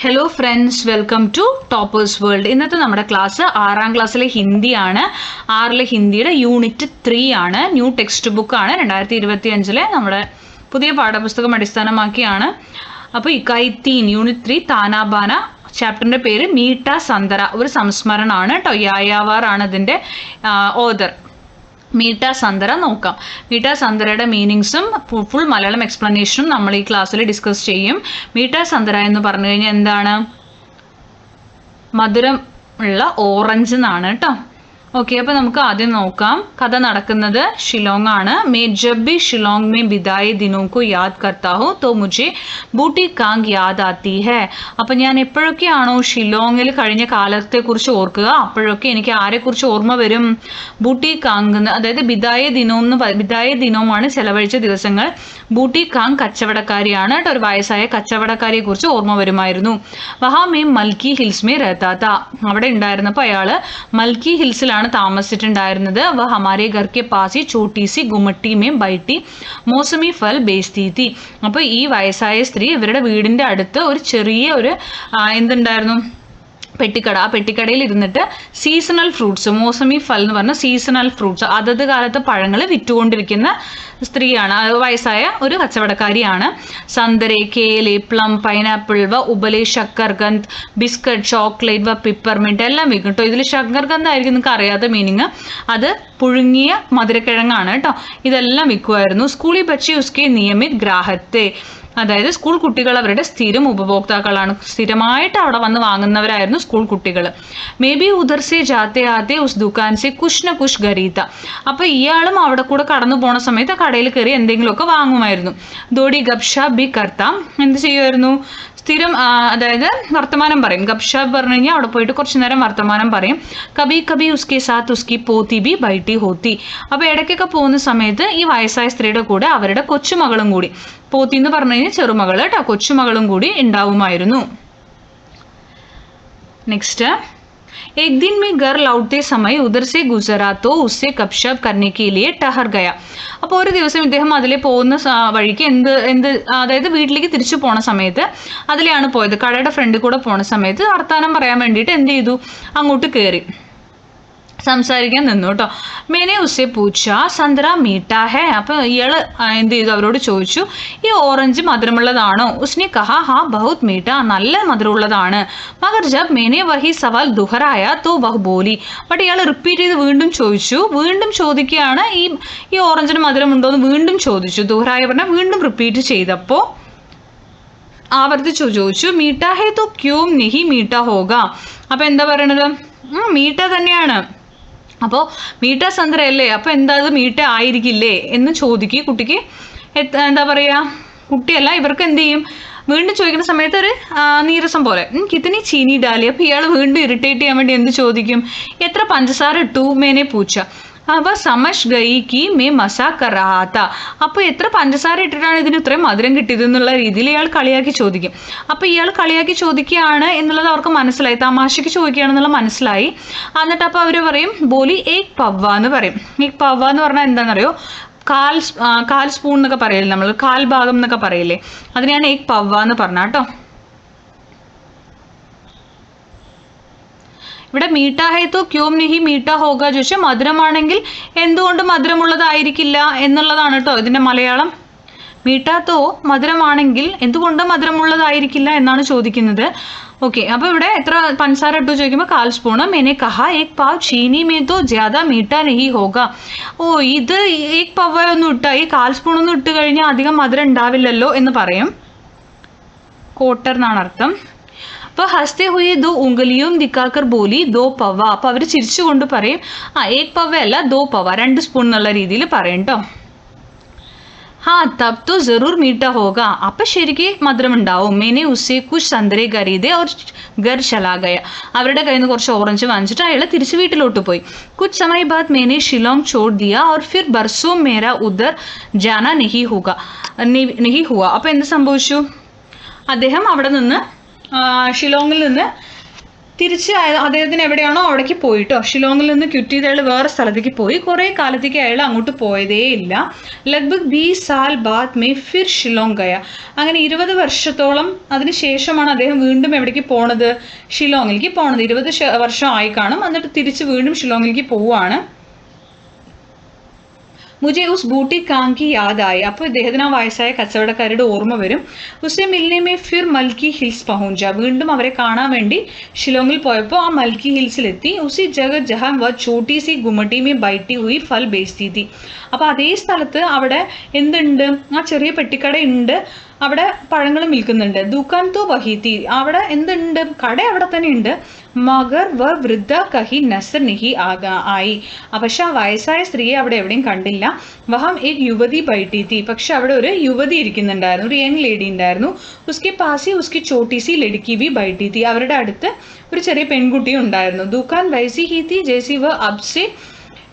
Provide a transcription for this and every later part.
Hello friends, welcome to toppers world. ഇന്നത്തെ നമ്മുടെ class 6ാം ക്ലാസ്സിലെ ഹിന്ദിയാണ്. 6ലെ ഹിന്ദിയുടെ യൂണിറ്റ് 3 ആണ്. ന്യൂ ടെക്സ്റ്റ് ബുക്കാണ്. 2025 നമ്മുടെ പുതിയ പാഠപുസ്തകം അടിസ്ഥാനമാക്കിയാണ്. അപ്പോൾ ഇക്കായി 3 യൂണിറ്റ് 3 താനാബാന ചാപ്റ്ററിൻ്റെ പേര് മീട്ട സന്തര, ഒരു സംസ്മരണമാണ് കേട്ടോ. യായാവാറാണ് അതിൻ്റെ ഓതർ. മീട്ട സന്തര നോക്കാം. മീട്ട സന്തരയുടെ മീനിങ്സും ഫുൾ മലയാളം എക്സ്പ്ലനേഷനും നമ്മൾ ഈ ക്ലാസ്സിൽ ഡിസ്കസ് ചെയ്യും. മീട്ട സന്തര എന്ന് പറഞ്ഞു കഴിഞ്ഞാൽ എന്താണ്? മധുരം ഉള്ള ഓറഞ്ച് എന്നാണ് കേട്ടോ. ഓക്കെ, അപ്പോൾ നമുക്ക് ആദ്യം നോക്കാം. കഥ നടക്കുന്നത് ഷിലോങ് ആണ്. മേ ജബ് ഭി ഷിലോങ് മേ ബിതായെ ദിനോं को याद करता हूं तो मुझे ബൂട്ടി കാങ് യാദ് ആത്തി ഹേ. അപ്പം ഞാൻ എപ്പോഴൊക്കെയാണോ ഷിലോങ്ങിൽ കഴിഞ്ഞ കാലത്തെക്കുറിച്ച് ഓർക്കുക, അപ്പോഴൊക്കെ എനിക്ക് ആരെക്കുറിച്ച് ഓർമ്മ വരും? ബൂട്ടി കാങ്, അതായത് ബിദായെ ദിനോമാണ് ചെലവഴിച്ച ദിവസങ്ങൾ. ബൂട്ടി കാങ് കച്ചവടക്കാരിയാണ് കേട്ടോ, ഒരു വയസ്സായ കച്ചവടക്കാരിയെ കുറിച്ച് ഓർമ്മ വരുമായിരുന്നു. വഹാ മേ മൽക്കി ഹിൽസ് മേ രഹതാ താ, അവിടെ ഉണ്ടായിരുന്നപ്പോൾ അയാൾ മൽക്കി ഹിൽസിലാണ് താമസിച്ചിട്ടുണ്ടായിരുന്നത്. വ ഹമാരെ ഘർ K pass Chhoti C ഗുമട്ടി may ബൈട്ടി മോസമി ഫൽ ബേസ്തി തി. അപ്പോൾ ഈ വയസ്സായ സ്ത്രീ ഇവരുടെ വീടിൻ്റെ അടുത്ത് ഒരു ചെറിയ എന്തുണ്ടായിരുന്നു, പെട്ടിക്കട. ആ പെട്ടിക്കടയിൽ ഇരുന്നിട്ട് സീസണൽ ഫ്രൂട്ട്സ്, മോസമി ഫൽ എന്ന് പറഞ്ഞ സീസണൽ ഫ്രൂട്ട്സ്, അതത് കാലത്തെ പഴങ്ങൾ വിറ്റുകൊണ്ടിരിക്കുന്ന സ്ത്രീയാണ്, വയസ്സായ ഒരു കച്ചവടക്കാരിയാണ്. സന്തരെ, കേലെ, പ്ലം, പൈനാപ്പിൾ, വ ഉബലെ, ശക്കർഗന്ധ്, ബിസ്ക്കറ്റ്, ചോക്ലേറ്റ്, വ പിപ്പർമിൻറ്റ് എല്ലാം വിൽക്കും കേട്ടോ. ഇതിൽ ശക്കർഗന്ധ് ആയിരിക്കും നിങ്ങൾക്ക് അറിയാത്ത മീനിങ്, അത് പുഴുങ്ങിയ മധുരക്കിഴങ്ങാണ് കേട്ടോ. ഇതെല്ലാം വിൽക്കുമായിരുന്നു. സ്കൂളിൽ ബച്ചി ഉസ്കെ നിയമിത് ഗ്രാഹത്തെ, അതായത് സ്കൂൾ കുട്ടികൾ അവരുടെ സ്ഥിരം ഉപഭോക്താക്കളാണ്, സ്ഥിരമായിട്ട് അവിടെ വന്ന് വാങ്ങുന്നവരായിരുന്നു സ്കൂൾ കുട്ടികൾ. മേ ബി ഉധർ സെ ജാത്തെ ആത്തെ ഉസ് ദുക്കാൻ സെ കുഷ് ന കുഷ് ഖരീദ. അപ്പോൾ ഇയാളും അവിടെ കൂടെ കടന്നു പോണ സമയത്ത് ആ കടയിൽ കയറി എന്തെങ്കിലുമൊക്കെ വാങ്ങുമായിരുന്നു. ദോടി ഗപ്ഷാ ബി കർത്താം, എന്ത് ചെയ്യുമായിരുന്നു? സ്ഥിരം, അതായത് വർത്തമാനം പറയും. ഗപ്ഷാബ് പറഞ്ഞു കഴിഞ്ഞാൽ അവിടെ പോയിട്ട് കുറച്ച് നേരം വർത്തമാനം പറയും. കബി കബി ഉസ്കെ സാത്ത് ഉസ്കി പോത്തി ബി ബൈട്ടി ഹോത്തി. അപ്പോൾ ഇടയ്ക്കൊക്കെ പോകുന്ന സമയത്ത് ഈ വയസ്സായ സ്ത്രീയുടെ കൂടെ അവരുടെ കൊച്ചുമകളും കൂടി, പോത്തി എന്ന് പറഞ്ഞു കഴിഞ്ഞാൽ ചെറുമകൾ കേട്ടോ, കൊച്ചുമകളും കൂടി ഉണ്ടാവുമായിരുന്നു. നെക്സ്റ്റ്, एक दिन में घर लौटते समय उधर से गुजरा तो उससे गपशप करने के लिए ठहर गया. അപ്പോൾ ഒരു ദിവസം ഇദ്ദേഹം അതിലെ പോകുന്ന വഴിക്ക് അതായത് വീട്ടിലേക്ക് തിരിച്ചു പോണ സമയത്ത് അതിലെയാണ് പോയത്. കടയുടെ ഫ്രണ്ടിൽ കൂടെ പോണ സമയത്ത് വർത്താനം പറയാൻ വേണ്ടിയിട്ട് എന്ത് ചെയ്തു, അങ്ങോട്ട് കയറി സംസാരിക്കാൻ നിന്നു കേട്ടോ. മേനെ ഉസ്സെ പൂച്ച സന്തര മീട്ട ഹേ. അപ്പോൾ ഇയാൾ എന്ത് ചെയ്തു, അവരോട് ചോദിച്ചു, ഈ ഓറഞ്ച് മധുരമുള്ളതാണോ? ഉസ്നെ കഹാ ഹാ ബഹുത് മീട്ട, നല്ല മധുരമുള്ളതാണ്. മഗർ ജബ് മേനെ വഹി സവാൽ ദുഹറായ തോ വഹ് ബോലി. ബട്ട് ഇയാൾ റിപ്പീറ്റ് ചെയ്ത് വീണ്ടും ചോദിച്ചു. വീണ്ടും ചോദിക്കുകയാണ്, ഈ ഓറഞ്ചിന് മധുരമുണ്ടോ എന്ന് വീണ്ടും ചോദിച്ചു. ദുഹറായ പറഞ്ഞാൽ വീണ്ടും റിപ്പീറ്റ് ചെയ്തപ്പോൾ ആവർത്തിച്ചു ചോദിച്ചു, മീട്ട ഹേ തോ ക്യോ നെഹി മീട്ട ഹോഗ. അപ്പോൾ എന്താ പറയണത്? മീട്ട തന്നെയാണ്. അപ്പോൾ മീട്ട സന്തര അല്ലേ, അപ്പോൾ എന്താ അത് മീട്ട ആയിരിക്കില്ലേ എന്ന് ചോദിക്കുക. കുട്ടിക്ക് എന്താ പറയുക, കുട്ടിയല്ല, ഇവർക്ക് എന്ത് ചെയ്യും, വീണ്ടും ചോദിക്കുന്ന സമയത്ത് ഒരു നീരസം പോലെ കിത്തനി ചീനി ഡാലി. അപ്പോൾ ഇയാൾ വീണ്ടും ഇറിറ്റേറ്റ് ചെയ്യാൻ വേണ്ടി എന്ത് ചോദിക്കും, എത്ര പഞ്ചസാര ഇട്ടു? മേനെ പൂച്ച. അപ്പോൾ സമഷ് ഗയിക്ക് മേ മസാക്ക് കറാത്ത. അപ്പോൾ എത്ര പഞ്ചസാര ഇട്ടിട്ടാണ് ഇതിന് ഇത്രയും മധുരം കിട്ടിയത് എന്നുള്ള രീതിയിൽ ഇയാൾ കളിയാക്കി ചോദിക്കും. അപ്പോൾ ഇയാൾ കളിയാക്കി ചോദിക്കുകയാണ് എന്നുള്ളത് അവർക്ക് മനസ്സിലായി, തമാശയ്ക്ക് ചോദിക്കുകയാണെന്നുള്ള മനസ്സിലായി. എന്നിട്ട് അപ്പോൾ അവർ പറയും, ബോലി ഏക് പവ്വ എന്ന് പറയും. ഏക് പവ്വ എന്ന് പറഞ്ഞാൽ എന്താണെന്നറിയോ? കാൽ സ്പൂൺ എന്നൊക്കെ പറയില്ലേ നമ്മൾ, കാൽ ഭാഗം എന്നൊക്കെ പറയില്ലേ, അതിനെയാണ് ഏക് പവ്വ എന്ന് പറഞ്ഞ കേട്ടോ. ഇവിടെ മീട്ട ഹേ തോ ക്യോം നെഹി മീട്ട ഹോഗ ചോദിച്ചാൽ മധുരമാണെങ്കിൽ എന്തുകൊണ്ട് മധുരമുള്ളതായിരിക്കില്ല എന്നുള്ളതാണ് കേട്ടോ ഇതിൻ്റെ മലയാളം. മീട്ട തോ മധുരമാണെങ്കിൽ എന്തുകൊണ്ട് മധുരമുള്ളതായിരിക്കില്ല എന്നാണ് ചോദിക്കുന്നത്. ഓക്കെ, അപ്പോൾ ഇവിടെ എത്ര പഞ്ചസാര ഇട്ടു ചോദിക്കുമ്പോൾ 1/4 സ്പൂണ്. മേനെ കഹാ ഏക് പാവ് ചീനി മേ തോ ജ്യാദാ മീട്ട നെഹി ഹോഗ. ഇത് ഏക് പവ്വ ഒന്നും ഇട്ടാൽ, ഈ 1/4 സ്പൂണൊന്നും ഇട്ട് കഴിഞ്ഞാൽ അധികം മധുരം ഉണ്ടാവില്ലല്ലോ എന്ന് പറയും. കോട്ടർ എന്നാണ് അർത്ഥം. അപ്പോൾ ഹസ്തേ ഹുയെ ദോ ഉംഗലിയും ദിക്കാക്കർ ബോലി ദോ പവ. അപ്പോൾ അവർ ചിരിച്ചുകൊണ്ട് പറയും, ഏക് പവ അല്ല, ദോ പവ, 2 സ്പൂൺ എന്നുള്ള രീതിയിൽ പറയും കേട്ടോ. തബ് തോ ജറൂർ മീട്ട ഹോഗ. അപ്പം ശരിക്കും മധുരം ഉണ്ടാവും. മേനെ ഉസ്സെ കുഷ് സന്തരെ ഖരീദേ ഓർ ഘർ ചലാ ഗയ. അവരുടെ കയ്യിൽ നിന്ന് കുറച്ച് ഓറഞ്ച് വാങ്ങിച്ചിട്ട് അയാൾ തിരിച്ച് വീട്ടിലോട്ട് പോയി. കുച്ച് സമയ ബാദ് മേനെ ഷിലോങ് ചോട് ദിയ ഓർ ഫിർ ബർസോ മേര ഉദർ ജാന നെഹി ഹുവ. അപ്പോൾ എന്ത് സംഭവിച്ചു? അദ്ദേഹം അവിടെ നിന്ന് ഷിലോങ്ങിൽ നിന്ന് തിരിച്ച് അദ്ദേഹത്തിന് എവിടെയാണോ അവിടേക്ക് പോയിട്ടോ, ഷിലോങ്ങിൽ നിന്ന് ക്വിറ്റ് ചെയ്ത് അയാൾ വേറെ സ്ഥലത്തേക്ക് പോയി. കുറേ കാലത്തേക്ക് അയാൾ അങ്ങോട്ട് പോയതേ ഇല്ല. ലഗ്ഭഗ് 20 സാൽ ബാദ് മേ ഫിർ ഷിലോങ് ഗയ. അങ്ങനെ 20 വർഷത്തോളം അതിന് ശേഷമാണ് അദ്ദേഹം വീണ്ടും എവിടേക്ക് പോണത്, ഷിലോങ്ങിലേക്ക് പോണത്. 20 വർഷം ആയി കാണും. എന്നിട്ട് തിരിച്ച് വീണ്ടും ഷിലോങ്ങിലേക്ക് പോവുകയാണ്. മുझे उस बूटी कांग की याद आई. അപ്പോൾ ഇദ്ദേഹത്തിന് ആ വയസ്സായ കച്ചവടക്കാരുടെ ഓർമ്മ വരും. ഉസെ മിൽനെ മേ ഫിർ മൽക്കി ഹിൽസ് പഹുഞ്ച. വീണ്ടും അവരെ കാണാൻ വേണ്ടി ഷിലോങ്ങിൽ പോയപ്പോൾ ആ മൽക്കി ഹിൽസിലെത്തി. ഉസി ജഗ ജഹാൻ വ ചോട്ടി സി ഗുമട്ടി മേ ബൈട്ടി ഹുയി ഫൽ ബേസ്തി തി. അപ്പോൾ അതേ സ്ഥലത്ത് അവിടെ എന്തുണ്ട്, ആ ചെറിയ പെട്ടിക്കട ഉണ്ട്, അവിടെ പഴങ്ങൾ വിൽക്കുന്നുണ്ട്. ദുക്കാൻ തോ വഹീത്തി. അവിടെ എന്തുണ്ട്, കട അവിടെ തന്നെ ഉണ്ട്. മഗർ വ വൃദ്ധ കഹി നസർ നിഹി ആയി. പക്ഷെ ആ വയസ്സായ സ്ത്രീയെ അവിടെ എവിടെയും കണ്ടില്ല. വഹം ഏക് യുവതി ബൈഠി. പക്ഷെ അവിടെ ഒരു യുവതി ഇരിക്കുന്നുണ്ടായിരുന്നു, ഒരു യങ് ലേഡി ഉണ്ടായിരുന്നു. ഉസ്കെ പാസി ഉസ്കി ചോട്ടി സി ലഡ്കി ബി ബൈഠി തി. അവരുടെ അടുത്ത് ഒരു ചെറിയ പെൺകുട്ടി ഉണ്ടായിരുന്നു. ദുക്കാൻ വൈസി ഹി തി ജൈസി വ അബ്സെ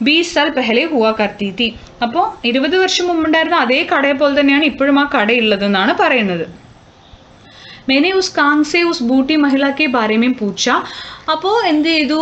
20 സാൽ പെഹലെ ഹുവാ കർത്തി തി. അപ്പോൾ 20 വർഷം മുമ്പുണ്ടായിരുന്ന അതേ കടയെ പോലെ തന്നെയാണ് ഇപ്പോഴും ആ കടയുള്ളതെന്നാണ് പറയുന്നത്. मैंने उस कांग से उस बूटी महिला के बारे में पूछा. അപ്പോൾ എന്ത് ചെയ്തു,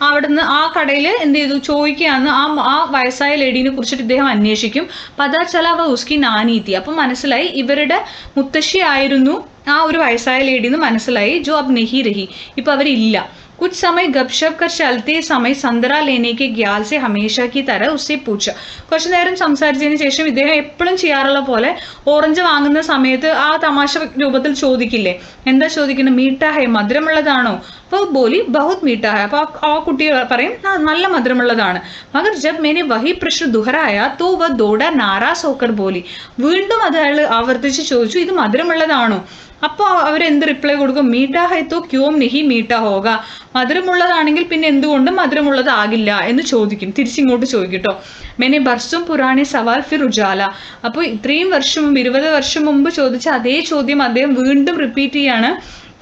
അവിടുന്ന് ആ കടയിൽ എന്ത് ചെയ്തു, ചോദിക്കുകയാണ് ആ വയസ്സായ ലേഡീനെ കുറിച്ചിട്ട് ഇദ്ദേഹം അന്വേഷിക്കും. പതാ ചല വ ഉസ്കി നാനീത്തി. അപ്പം മനസ്സിലായി ഇവരുടെ മുത്തശ്ശി ആയിരുന്നു ആ ഒരു വയസ്സായ ലേഡി എന്ന് മനസ്സിലായി. ജോ അബ് നെഹി രഹി. ഇപ്പം അവരില്ല. कुछ समय गपशप कर चलते समय संतरा लेने के ख्याल से हमेशा की तरह उससे पूछा. കുറച്ചു നേരം സംസാരിച്ചതിന് ശേഷം ഇദ്ദേഹം എപ്പോഴും ചെയ്യാറുള്ള പോലെ ഓറഞ്ച് വാങ്ങുന്ന സമയത്ത് ആ തമാശ രൂപത്തിൽ ചോദിക്കില്ലേ, എന്താ ചോദിക്കുന്നത്, മീഠാ ഹൈ, മധുരമുള്ളതാണോ? അപ്പോൾ ബോലി ബഹുത് മീഠാ ഹൈ. അപ്പോൾ ആ കുട്ടി പറയും നല്ല മധുരമുള്ളതാണ്. മഗർ ജബ് മേനെ വഹി പ്രശ്ന ദുഹരായ തോ വ ദോഡ നാരാസ് ഹോക്കർ ബോലി. വീണ്ടും അത് അയാൾ ആവർത്തിച്ച് ചോദിച്ചു, ഇത് മധുരമുള്ളതാണോ? അപ്പോൾ അവരെന്ത് റിപ്ലൈ കൊടുക്കും, മീഠാ ഹൈ തോ ക്യോം നെഹി മീഠാ ഹോഗ. മധുരമുള്ളതാണെങ്കിൽ പിന്നെ എന്തുകൊണ്ടും മധുരമുള്ളതാകില്ല എന്ന് ചോദിക്കും, തിരിച്ചിങ്ങോട്ട് ചോദിക്കും കേട്ടോ. മെനെ ബർസും പുറാണി സവാൽ ഫിർ ഉജാല. അപ്പോൾ ഇത്രയും വർഷം മുമ്പ്, 20 വർഷം മുമ്പ് ചോദിച്ച അതേ ചോദ്യം അദ്ദേഹം വീണ്ടും റിപ്പീറ്റ് ചെയ്യാണ്.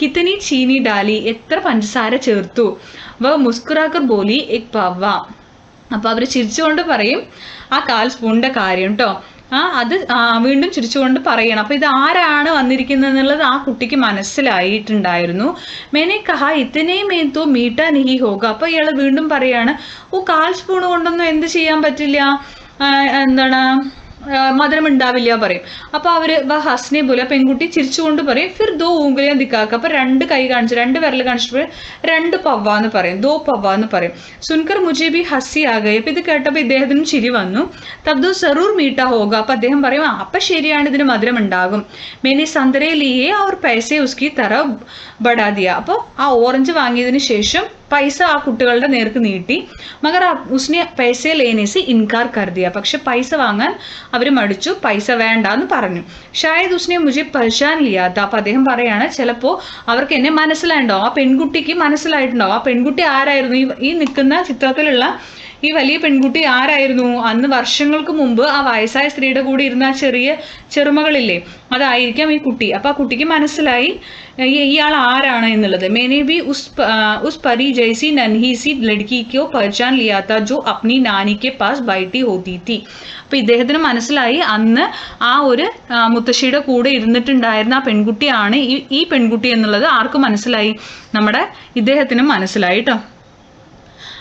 കിത്തനി ചീനി ഡാലി. എത്ര പഞ്ചസാര ചേർത്തു? വ മുസ്കുറാക്കർ ബോലി എക് പവ. അപ്പോൾ അവർ ചിരിച്ചുകൊണ്ട് പറയും ആ 1/4 സ്പൂണിൻ്റെ കാര്യം കേട്ടോ. അത് വീണ്ടും ചിരിച്ചുകൊണ്ട് പറയണം. അപ്പോൾ ഇത് ആരാണ് വന്നിരിക്കുന്നത് എന്നുള്ളത് ആ കുട്ടിക്ക് മനസ്സിലായിട്ടുണ്ടായിരുന്നു. മെനെ കഹ ഇത്തനെ മേത്തോ മീഠാ നെഹി ഹോഗ. അപ്പോൾ ഇയാൾ വീണ്ടും പറയാണ്, 1/4 സ്പൂൺ കൊണ്ടൊന്നും എന്ത് ചെയ്യാൻ പറ്റില്ല, എന്താണ് മധുരം ഉണ്ടാവില്ല പറയും. അപ്പോൾ അവർ ഹസ്നെ പോലെ പെൺകുട്ടി ചിരിച്ചുകൊണ്ട് പറയും ഫിർ ദോ ഊങ്കുലിയാ ദിക്കാക്ക. അപ്പോൾ 2 കൈ കാണിച്ചു, 2 വിരൽ കാണിച്ചിട്ട് 2 പവ്വ എന്ന് പറയും, ദോ പവ്വ എന്ന് പറയും. സുൻകർ മുജെ ബി ഹസി ആകെ. അപ്പോൾ ഇത് കേട്ടപ്പോൾ ഇദ്ദേഹത്തിനും ചിരി വന്നു. തബ്ദോ സറൂർ മീഠാ ഹോഗ. അപ്പോൾ അദ്ദേഹം പറയും അപ്പം ശരിയാണ്, ഇതിന് മധുരം ഉണ്ടാകും. മേനെ സന്തരെ ലിയെ അവർ പൈസ ഉസ്കി തറ ബടാ ദിയ. അപ്പോൾ ആ ഓറഞ്ച് വാങ്ങിയതിന് ശേഷം പൈസ ആ കുട്ടികളുടെ നേർക്ക് നീട്ടി. മഗർ ഉസ്നെ പൈസ ലേനേസി ഇൻകാർ കരുതിയ. പക്ഷെ പൈസ വാങ്ങാൻ അവർ മടിച്ചു, പൈസ വേണ്ട എന്ന് പറഞ്ഞു. ഷായദ് ഉസ്നെ മുझे പഹചാൻ ലിയാത്ത. അപ്പം അദ്ദേഹം പറയാണ് ചിലപ്പോൾ അവർക്ക് എന്നെ മനസ്സിലായിട്ടുണ്ടാവും, ആ പെൺകുട്ടിക്ക് മനസ്സിലായിട്ടുണ്ടാവും. ആ പെൺകുട്ടി ആരായിരുന്നു, ഈ നിൽക്കുന്ന ചിത്രത്തിലുള്ള ഈ വലിയ പെൺകുട്ടി ആരായിരുന്നു, അന്ന് വർഷങ്ങൾക്ക് മുമ്പ് ആ വയസ്സായ സ്ത്രീയുടെ കൂടെ ഇരുന്ന ആ ചെറിയ ചെറുമകളില്ലേ, അതായിരിക്കാം ഈ കുട്ടി. അപ്പം ആ കുട്ടിക്ക് മനസ്സിലായി ഇയാൾ ആരാണ് എന്നുള്ളത്. മേനെ ബി ഉസ് പരി ജൈസി നൻഹി സി ലഡ്കിക്കോ പഹചാൻ ലിയാത്ത ജോ അപ്നി നാനിക്ക് പാസ് ബൈട്ടി ഹോത്തി തി. അപ്പം ഇദ്ദേഹത്തിന് മനസ്സിലായി അന്ന് ആ ഒരു മുത്തശ്ശിയുടെ കൂടെ ഇരുന്നിട്ടുണ്ടായിരുന്ന ആ പെൺകുട്ടിയാണ് ഈ പെൺകുട്ടി എന്നുള്ളത്. ആർക്ക് മനസ്സിലായി? നമ്മുടെ ഇദ്ദേഹത്തിനും മനസ്സിലായി കേട്ടോ.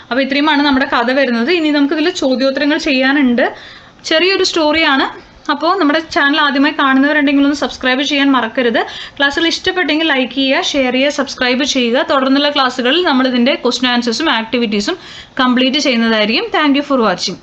അപ്പോൾ ഇത്രയുമാണ് നമ്മുടെ കഥ വരുന്നത്. ഇനി നമുക്കിതിൽ ചോദ്യോത്തരങ്ങൾ ചെയ്യാനുണ്ട്. ചെറിയൊരു സ്റ്റോറിയാണ്. അപ്പോൾ നമ്മുടെ ചാനൽ ആദ്യമായി കാണുന്നവരുണ്ടെങ്കിൽ ഒന്ന് സബ്സ്ക്രൈബ് ചെയ്യാൻ മറക്കരുത്. ക്ലാസ്സുകൾ ഇഷ്ടപ്പെട്ടെങ്കിൽ ലൈക്ക് ചെയ്യുക, ഷെയർ ചെയ്യുക, സബ്സ്ക്രൈബ് ചെയ്യുക. തുടർന്നുള്ള ക്ലാസ്സുകളിൽ നമ്മളിതിൻ്റെ ക്വസ്റ്റ്യൻ ആൻസേഴ്സും ആക്ടിവിറ്റീസും കംപ്ലീറ്റ് ചെയ്യുന്നതായിരിക്കും. Thank you for watching.